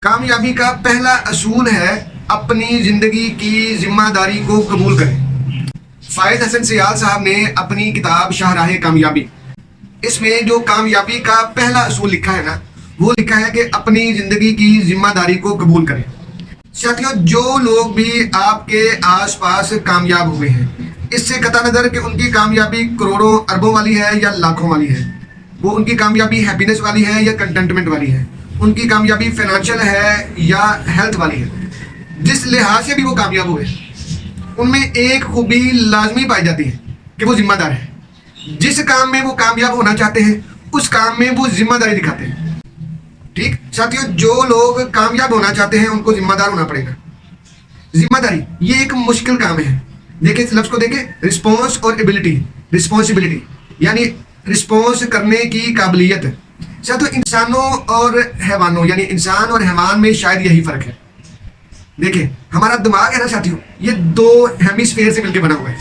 کامیابی کا پہلا اصول ہے اپنی زندگی کی ذمہ داری کو قبول کریں۔ فائد حسن سیال صاحب نے اپنی کتاب شاہراہ کامیابی، اس میں جو کامیابی کا پہلا اصول لکھا ہے نا، وہ لکھا ہے کہ اپنی زندگی کی ذمہ داری کو قبول کریں۔ ساتھیوں، جو لوگ بھی آپ کے آس پاس کامیاب ہوئے ہیں، اس سے قطع نظر کہ ان کی کامیابی کروڑوں اربوں والی ہے یا لاکھوں والی ہے، وہ ان کی کامیابی ہیپینس والی ہے یا کنٹینٹمنٹ والی ہے، ان کی کامیابی فائنینشیل ہے یا ہیلتھ والی ہے، جس لحاظ سے بھی وہ کامیاب ہوئے، ان میں ایک خوبی لازمی پائی جاتی ہے کہ وہ ذمہ دار ہے۔ جس کام میں وہ کامیاب ہونا چاہتے ہیں، اس کام میں وہ ذمہ داری دکھاتے ہیں۔ ٹھیک ساتھیوں، جو لوگ کامیاب ہونا چاہتے ہیں ان کو ذمہ دار ہونا پڑے گا۔ ذمہ داری یہ ایک مشکل کام ہے۔ دیکھیں اس لفظ کو، دیکھیں، رسپانس اور ایبلٹی، رسپانسبلٹی یعنی رسپانس کرنے کی قابلیت۔ ساتھیوں، انسانوں اور حیوانوں یعنی انسان اور حیوان میں شاید یہی فرق ہے۔ دیکھیں ہمارا دماغ ہے نا ساتھیوں، یہ دو ہیمیسفیئر سے مل کے بنا ہوا ہے۔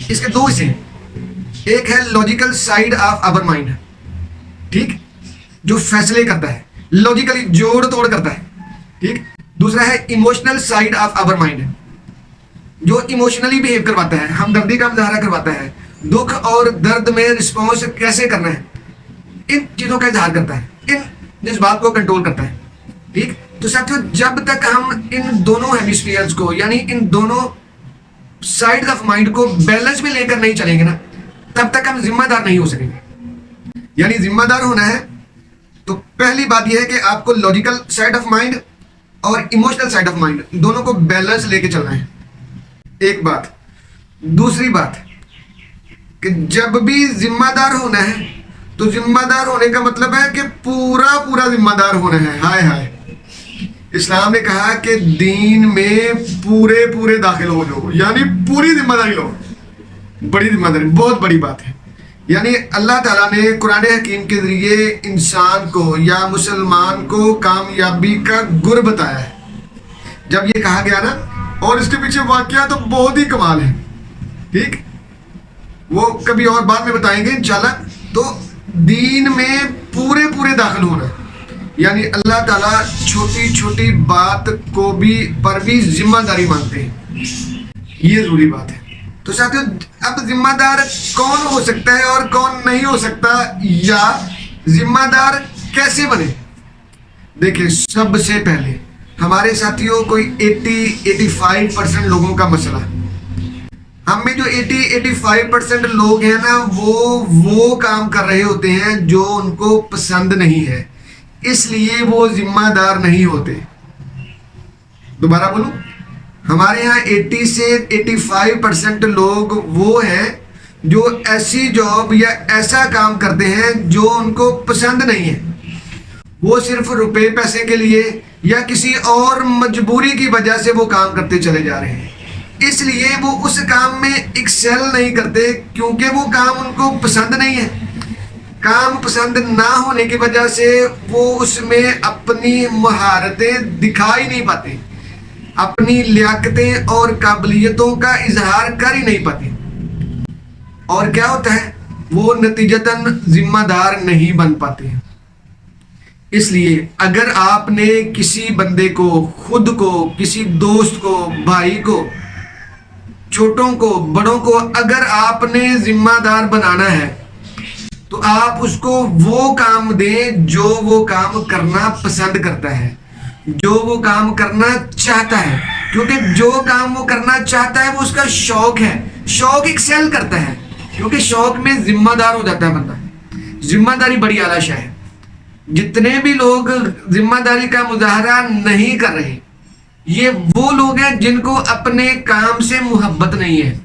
اس کے دو حصے ہیں، ایک ہے logical side of our mind, ٹھیک، جو فیصلے کرتا ہے، لاجیکلی جوڑ توڑ کرتا ہے، ٹھیک۔ دوسرا ہے emotional side of our mind, جو ایموشنلی بہیو کرواتا ہے، ہمدردی کا مظاہرہ کرواتا ہے، دکھ اور درد میں رسپانس کیسے کرنا ہے، ان چیزوں کا اظہار کرتا ہے، ان جذبات کو کنٹرول کرتا ہے، ٹھیک۔ تو ساتھیوں، جب تک ہم ان دونوں ہیمیسفیئرز کو یعنی ان دونوں سائیڈ آف مائنڈ کو بیلنس میں لے کر نہیں چلیں گے نا، تب تک ہم ذمہ دار نہیں ہو سکیں گے۔ یعنی ذمہ دار ہونا ہے تو پہلی بات یہ ہے کہ آپ کو لاجیکل سائیڈ آف مائنڈ اور ایموشنل سائیڈ آف مائنڈ دونوں کو بیلنس لے کے چلنا ہے، ایک بات۔ دوسری بات کہ جب بھی ذمہ دار ہونا ہے تو ذمہ دار ہونے کا مطلب ہے کہ پورا ذمہ دار ہونا ہے۔ ہائے ہائے، اسلام نے کہا کہ دین میں پورے داخل ہو جاؤ، یعنی پوری ذمہ داری لو۔ بڑی ذمہ داری، بہت بڑی بات ہے۔ یعنی اللہ تعالیٰ نے قرآن حکیم کے ذریعے انسان کو یا مسلمان کو کامیابی کا گر بتایا ہے۔ جب یہ کہا گیا نا، اور اس کے پیچھے واقعہ تو بہت ہی کمال ہے، ٹھیک، وہ کبھی اور بعد میں بتائیں گے انشاءاللہ۔ تو دین میں پورے داخل ہونا، یعنی اللہ تعالیٰ چھوٹی بات کو بھی پر بھی ذمہ داری مانگتے ہیں، یہ ضروری بات ہے۔ تو ساتھیوں، اب ذمہ دار کون ہو سکتا ہے اور کون نہیں ہو سکتا، یا ذمہ دار کیسے بنے؟ دیکھیں، سب سے پہلے ہمارے ساتھیوں کوئی 85% لوگوں کا مسئلہ، ہم میں جو 85% لوگ ہیں نا، وہ کام کر رہے ہوتے ہیں جو ان کو پسند نہیں ہے، اس لیے وہ ذمہ دار نہیں ہوتے۔ دوبارہ بولوں، ہمارے ہاں 80 سے 85% لوگ وہ ہیں جو ایسی جاب یا ایسا کام کرتے ہیں جو ان کو پسند نہیں ہے، وہ صرف روپے پیسے کے لیے یا کسی اور مجبوری کی وجہ سے وہ کام کرتے چلے جا رہے ہیں، اس لیے وہ اس کام میں ایکسل نہیں کرتے، کیونکہ وہ کام ان کو پسند نہیں ہے۔ کام پسند نہ ہونے کی وجہ سے وہ اس میں اپنی مہارتیں دکھا ہی نہیں پاتے، اپنی لیاقتیں اور قابلیتوں کا اظہار کر ہی نہیں پاتے، اور کیا ہوتا ہے، وہ نتیجتاً ذمہ دار نہیں بن پاتے۔ اس لیے اگر آپ نے کسی بندے کو، خود کو، کسی دوست کو، بھائی کو، چھوٹوں کو، بڑوں کو اگر آپ نے ذمہ دار بنانا ہے تو آپ اس کو وہ کام دیں جو وہ کام کرنا پسند کرتا ہے، جو وہ کام کرنا چاہتا ہے، کیونکہ جو کام وہ کرنا چاہتا ہے وہ اس کا شوق ہے، شوق ایکسل کرتا ہے، کیونکہ شوق میں ذمہ دار ہو جاتا ہے بندہ۔ ذمہ داری بڑی اعلیٰ شے ہے۔ جتنے بھی لوگ ذمہ داری کا مظاہرہ نہیں کر رہے، یہ وہ لوگ ہیں جن کو اپنے کام سے محبت نہیں ہے،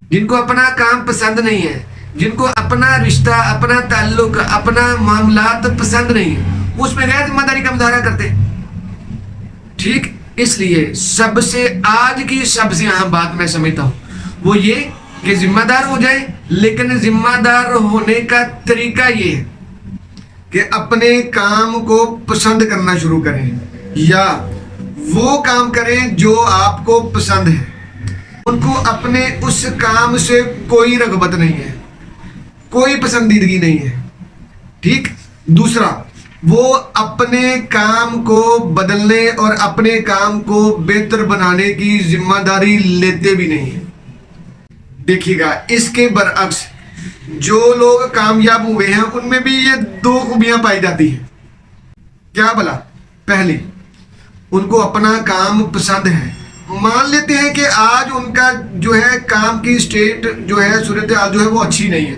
جن کو اپنا کام پسند نہیں ہے، جن کو اپنا رشتہ، اپنا تعلق، اپنا معاملات پسند نہیں ہے، اس میں غیر ذمہ داری کا مظاہرہ کرتے ہیں، ٹھیک۔ اس لیے آج کی سب سے اہم بات میں سمجھتا ہوں وہ یہ کہ ذمہ دار ہو جائے، لیکن ذمہ دار ہونے کا طریقہ یہ ہے کہ اپنے کام کو پسند کرنا شروع کریں، یا وہ کام کریں جو آپ کو پسند ہے، ان کو اپنے اس کام سے کوئی رغبت نہیں ہے، کوئی پسندیدگی نہیں ہے، ٹھیک۔ دوسرا، وہ اپنے کام کو بدلنے اور اپنے کام کو بہتر بنانے کی ذمہ داری لیتے بھی نہیں ہیں۔ دیکھیے گا اس کے برعکس جو لوگ کامیاب ہوئے ہیں ان میں بھی یہ دو خوبیاں پائی جاتی ہیں۔ کیا بلا؟ پہلی، ان کو اپنا کام پسند ہے۔ مان لیتے ہیں کہ آج ان کا جو ہے کام کی سٹیٹ جو ہے صورتحال جو ہے وہ اچھی نہیں ہے،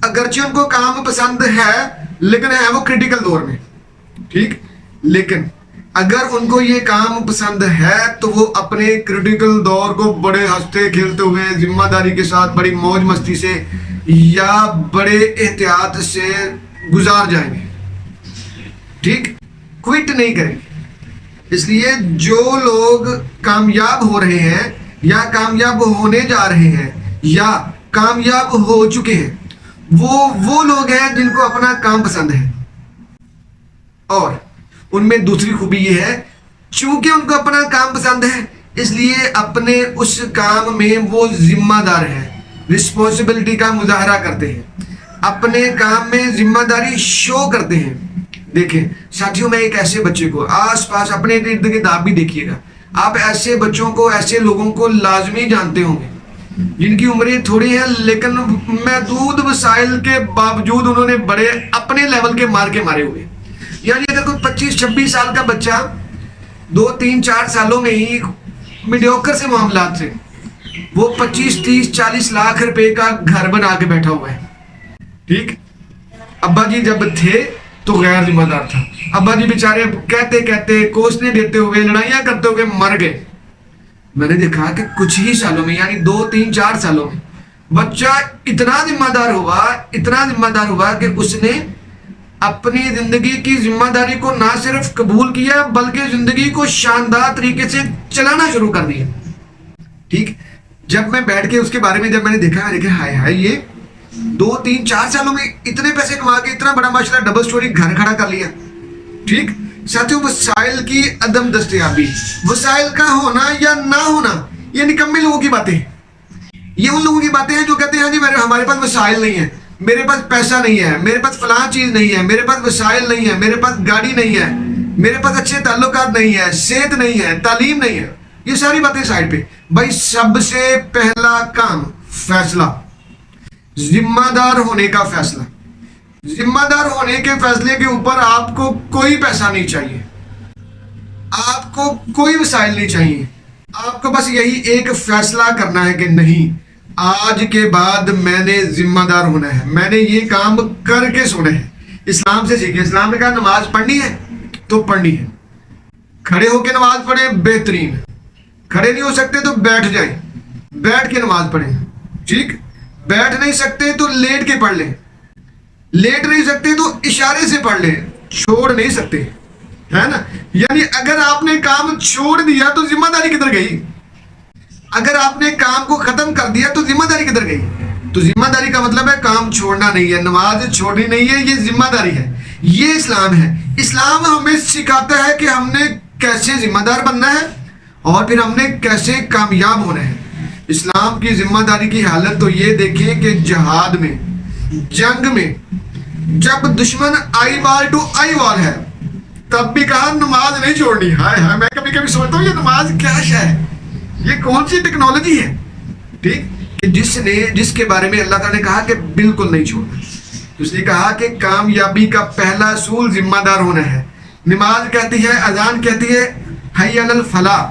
اگرچہ ان کو کام پسند ہے لیکن ہے وہ کریٹیکل دور میں، ٹھیک، لیکن اگر ان کو یہ کام پسند ہے تو وہ اپنے کریٹیکل دور کو بڑے ہنستے کھیلتے ہوئے ذمہ داری کے ساتھ بڑی موج مستی سے یا بڑے احتیاط سے گزار جائیں گے، ٹھیک، کوئٹ نہیں کریں گے۔ اس لیے جو لوگ کامیاب ہو رہے ہیں یا کامیاب ہونے جا رہے ہیں یا کامیاب ہو چکے ہیں وہ لوگ ہیں جن کو اپنا کام پسند ہے، اور ان میں دوسری خوبی یہ ہے چونکہ ان کو اپنا کام پسند ہے اس لیے اپنے اس کام میں وہ ذمہ دار ہیں، رسپانسبلٹی کا مظاہرہ کرتے ہیں، اپنے کام میں ذمہ داری شو کرتے ہیں۔ دیکھیں ساتھیوں، میں ایک ایسے بچے کو آس پاس اپنے ارد گرد آپ بھی دیکھیے گا، آپ ایسے بچوں کو، ایسے لوگوں کو لازمی جانتے ہوں گے جن کی عمریں تھوڑی ہیں لیکن محدود وسائل کے باوجود انہوں نے بڑے اپنے لیول کے مارے ہوئے۔ یعنی اگر کوئی 25-26 سال کا بچہ 2-3-4 سالوں میں ہی میڈیوکر سے معاملات سے وہ 25-30-40 لاکھ روپے کا گھر بنا کے بیٹھا ہوا ہے، ٹھیک، ابا جی جب تھے تو غیر ذمہ دار تھا، ابا جی بیچارے کہتے کہتے کوسنے دیتے ہوئے لڑائیاں کرتے ہوئے مر گئے۔ میں نے دیکھا کہ کچھ ہی سالوں میں یعنی 2-3-4 سالوں میں بچہ اتنا ذمہ دار ہوا کہ اس نے اپنی زندگی کی ذمہ داری کو نہ صرف قبول کیا بلکہ زندگی کو شاندار طریقے سے چلانا شروع کر دیا، ٹھیک۔ جب میں بیٹھ کے اس کے بارے میں جب میں نے دیکھا ہائے ہائے، یہ 2-3-4 سالوں میں اتنے پیسے کما کے اتنا بڑا ماشاءاللہ ڈبل سٹوری گھر کھڑا کر لیا، ٹھیک۔ ساتھیوں، وسائل کی عدم دستیابی، وسائل کا ہونا یا نہ ہونا، یہ نکمے لوگوں کی باتیں ہیں، یہ ان لوگوں کی باتیں ہیں جو کہتے ہیں ہاں جی ہمارے پاس وسائل نہیں ہے، میرے پاس پیسہ نہیں ہے، میرے پاس فلاں چیز نہیں ہے، میرے پاس وسائل نہیں ہے، میرے پاس گاڑی نہیں ہے، میرے پاس اچھے تعلقات نہیں ہے، صحت نہیں ہے، تعلیم نہیں ہے، یہ ساری باتیں سائڈ پہ۔ بھائی سب سے پہلا کام، فیصلہ، ذمہ دار ہونے کا فیصلہ، ذمہ دار ہونے کے فیصلے کے اوپر آپ کو کوئی پیسہ نہیں چاہیے، آپ کو کوئی وسائل نہیں چاہیے، آپ کو بس یہی ایک فیصلہ کرنا ہے کہ نہیں، آج کے بعد میں نے ذمہ دار ہونا ہے، میں نے یہ کام کر کے سونا ہے۔ اسلام سے سیکھیں، اسلام نے کہا نماز پڑھنی ہے تو پڑھنی ہے، کھڑے ہو کے نماز پڑھیں بہترین، کھڑے نہیں ہو سکتے تو بیٹھ جائیں، بیٹھ کے نماز پڑھیں، ٹھیک، بیٹھ نہیں سکتے تو لیٹ کے پڑھ لیں، لیٹ نہیں سکتے تو اشارے سے پڑھ لیں، چھوڑ نہیں سکتے، ہے نا۔ یعنی اگر آپ نے کام چھوڑ دیا تو ذمہ داری کدھر گئی، اگر آپ نے کام کو ختم کر دیا تو ذمہ داری کدھر گئی۔ تو ذمہ داری کا مطلب ہے کام چھوڑنا نہیں ہے، نماز چھوڑنی نہیں ہے، یہ ذمہ داری ہے، یہ اسلام ہے۔ اسلام ہمیں سکھاتا ہے کہ ہم نے کیسے ذمہ دار بننا ہے اور پھر ہم نے کیسے کامیاب ہونا ہے۔ اسلام کی ذمہ داری کی حالت تو یہ دیکھیں کہ جہاد میں، جنگ میں جب دشمن آئی وال ٹو آئی وال ہے تب بھی کہا نماز نہیں چھوڑنی۔ ہائے ہائے، میں کبھی کبھی سوچتا ہوں یہ نماز کیا ہے، یہ کون سی ٹیکنالوجی ہے، ٹھیک، کہ جس کے بارے میں اللہ تعالیٰ نے کہا کہ بالکل نہیں چھوڑنا۔ اس نے کہا کہ کامیابی کا پہلا اصول ذمہ دار ہونا ہے۔ نماز کہتی ہے، اذان کہتی ہے حی علی الفلاح،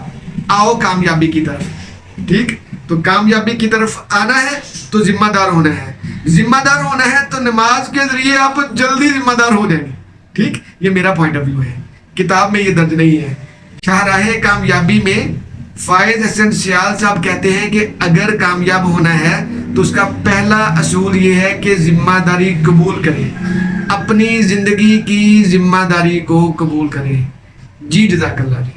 آؤ کامیابی کی طرف، ٹھیک۔ تو کامیابی کی طرف آنا ہے تو ذمہ دار ہونا ہے، ذمہ دار ہونا ہے تو نماز کے ذریعے آپ جلدی ذمہ دار ہو جائیں گے، ٹھیک۔ یہ میرا پوائنٹ آف ویو ہے، کتاب میں یہ درج نہیں ہے۔ شاہراہ کامیابی میں فائز حسن سیال صاحب کہتے ہیں کہ اگر کامیاب ہونا ہے تو اس کا پہلا اصول یہ ہے کہ ذمہ داری قبول کریں، اپنی زندگی کی ذمہ داری کو قبول کریں۔ جی جزاک اللہ جی۔